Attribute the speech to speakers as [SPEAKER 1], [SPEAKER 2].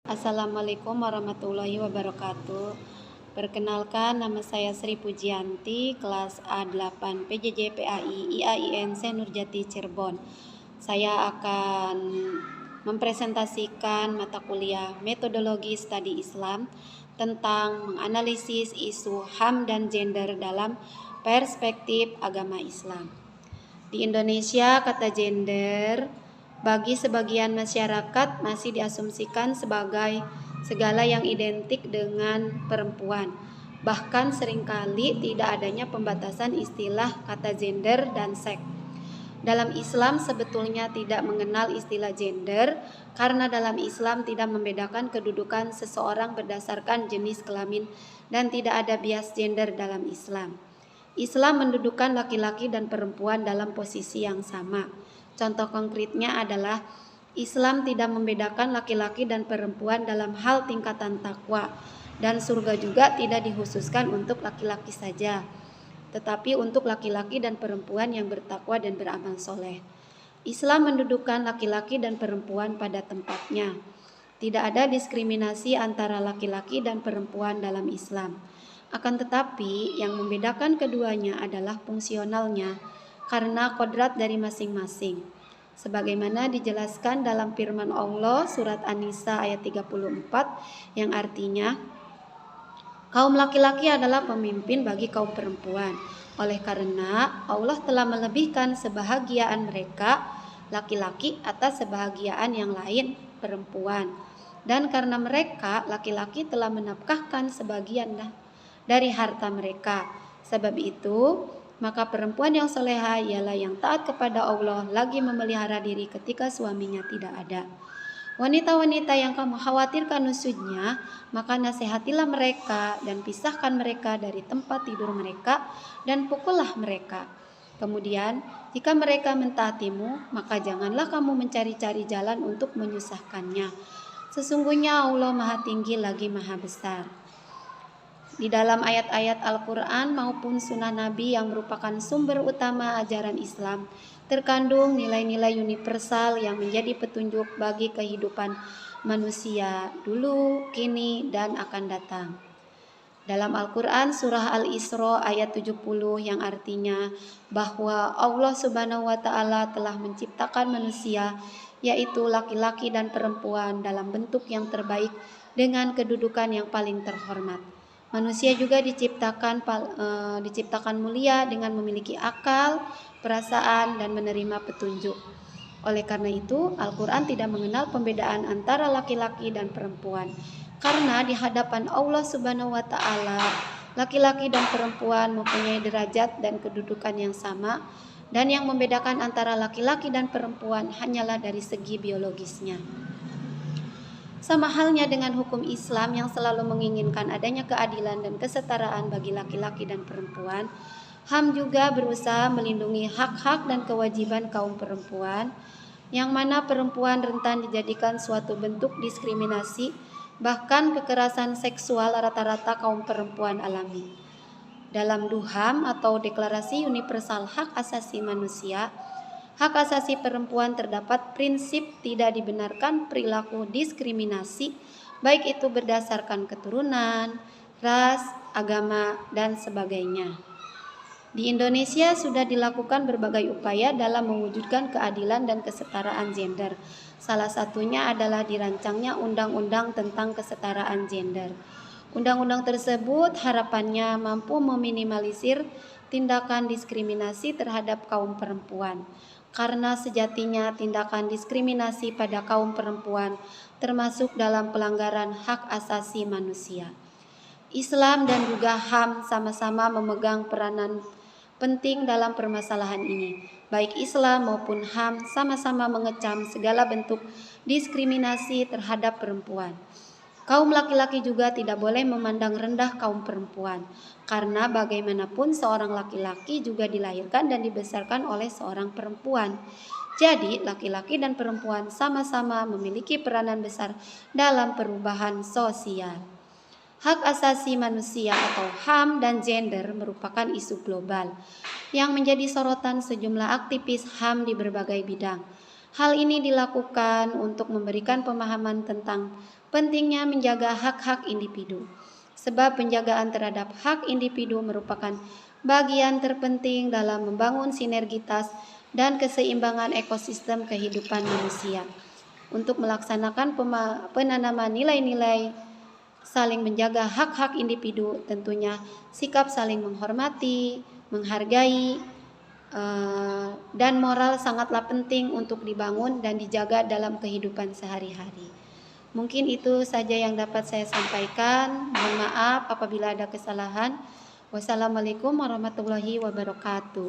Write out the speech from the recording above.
[SPEAKER 1] Assalamualaikum warahmatullahi wabarakatuh. Perkenalkan, nama saya Sri Pujianti, kelas A8 PJJ PAI IAIN Senurjati Cirebon. Saya akan mempresentasikan mata kuliah Metodologi Studi Islam tentang menganalisis isu HAM dan gender dalam perspektif agama Islam. Di Indonesia, kata gender bagi sebagian masyarakat masih diasumsikan sebagai segala yang identik dengan perempuan. Bahkan seringkali tidak adanya pembatasan istilah kata gender dan seks. Dalam Islam sebetulnya tidak mengenal istilah gender karena dalam Islam tidak membedakan kedudukan seseorang berdasarkan jenis kelamin dan tidak ada bias gender dalam Islam. Islam mendudukkan laki-laki dan perempuan dalam posisi yang sama. Contoh konkretnya adalah Islam tidak membedakan laki-laki dan perempuan dalam hal tingkatan takwa, dan surga juga tidak dikhususkan untuk laki-laki saja, tetapi untuk laki-laki dan perempuan yang bertakwa dan beramal soleh. Islam mendudukkan laki-laki dan perempuan pada tempatnya. Tidak ada diskriminasi antara laki-laki dan perempuan dalam Islam. Akan tetapi yang membedakan keduanya adalah fungsionalnya karena kodrat dari masing-masing. Sebagaimana dijelaskan dalam firman Allah surat An-Nisa ayat 34 yang artinya kaum laki-laki adalah pemimpin bagi kaum perempuan. Oleh karena Allah telah melebihkan sebahagiaan mereka laki-laki atas sebahagiaan yang lain perempuan. Dan karena mereka laki-laki telah menafkahkan sebagian dari harta mereka. Sebab itu, maka perempuan yang soleha ialah yang taat kepada Allah lagi memelihara diri ketika suaminya tidak ada. Wanita-wanita yang kamu khawatirkan nusuknya, maka nasihatilah mereka dan pisahkan mereka dari tempat tidur mereka dan pukullah mereka. Kemudian, jika mereka mentaatimu, maka janganlah kamu mencari-cari jalan untuk menyusahkannya. Sesungguhnya Allah Maha Tinggi lagi Maha Besar. Di dalam ayat-ayat Al-Quran maupun sunnah Nabi yang merupakan sumber utama ajaran Islam, terkandung nilai-nilai universal yang menjadi petunjuk bagi kehidupan manusia dulu, kini, dan akan datang. Dalam Al-Quran surah Al-Isra ayat 70 yang artinya bahwa Allah Subhanahu wa Ta'ala telah menciptakan manusia, yaitu laki-laki dan perempuan dalam bentuk yang terbaik dengan kedudukan yang paling terhormat. Manusia juga diciptakan mulia dengan memiliki akal, perasaan, dan menerima petunjuk. Oleh karena itu, Al-Quran tidak mengenal pembedaan antara laki-laki dan perempuan. Karena di hadapan Allah Subhanahu wa Ta'ala, laki-laki dan perempuan mempunyai derajat dan kedudukan yang sama, dan yang membedakan antara laki-laki dan perempuan hanyalah dari segi biologisnya. Sama halnya dengan hukum Islam yang selalu menginginkan adanya keadilan dan kesetaraan bagi laki-laki dan perempuan, HAM juga berusaha melindungi hak-hak dan kewajiban kaum perempuan, yang mana perempuan rentan dijadikan suatu bentuk diskriminasi, bahkan kekerasan seksual rata-rata kaum perempuan alami. Dalam DUHAM atau Deklarasi Universal Hak Asasi Manusia, hak asasi perempuan terdapat prinsip tidak dibenarkan perilaku diskriminasi, baik itu berdasarkan keturunan, ras, agama, dan sebagainya. Di Indonesia sudah dilakukan berbagai upaya dalam mewujudkan keadilan dan kesetaraan gender. Salah satunya adalah dirancangnya Undang-Undang tentang Kesetaraan Gender. Undang-undang tersebut harapannya mampu meminimalisir tindakan diskriminasi terhadap kaum perempuan. Karena sejatinya tindakan diskriminasi pada kaum perempuan termasuk dalam pelanggaran hak asasi manusia. Islam dan juga HAM sama-sama memegang peranan penting dalam permasalahan ini. Baik Islam maupun HAM sama-sama mengecam segala bentuk diskriminasi terhadap perempuan. Kaum laki-laki juga tidak boleh memandang rendah kaum perempuan, karena bagaimanapun seorang laki-laki juga dilahirkan dan dibesarkan oleh seorang perempuan. Jadi, laki-laki dan perempuan sama-sama memiliki peranan besar dalam perubahan sosial. Hak asasi manusia atau HAM dan gender merupakan isu global yang menjadi sorotan sejumlah aktivis HAM di berbagai bidang. Hal ini dilakukan untuk memberikan pemahaman tentang pentingnya menjaga hak-hak individu, sebab penjagaan terhadap hak individu merupakan bagian terpenting dalam membangun sinergitas dan keseimbangan ekosistem kehidupan manusia. Untuk melaksanakan penanaman nilai-nilai saling menjaga hak-hak individu, tentunya sikap saling menghormati, menghargai, dan moral sangatlah penting untuk dibangun dan dijaga dalam kehidupan sehari-hari. Mungkin itu saja yang dapat saya sampaikan. Mohon maaf apabila ada kesalahan. Wassalamualaikum warahmatullahi wabarakatuh.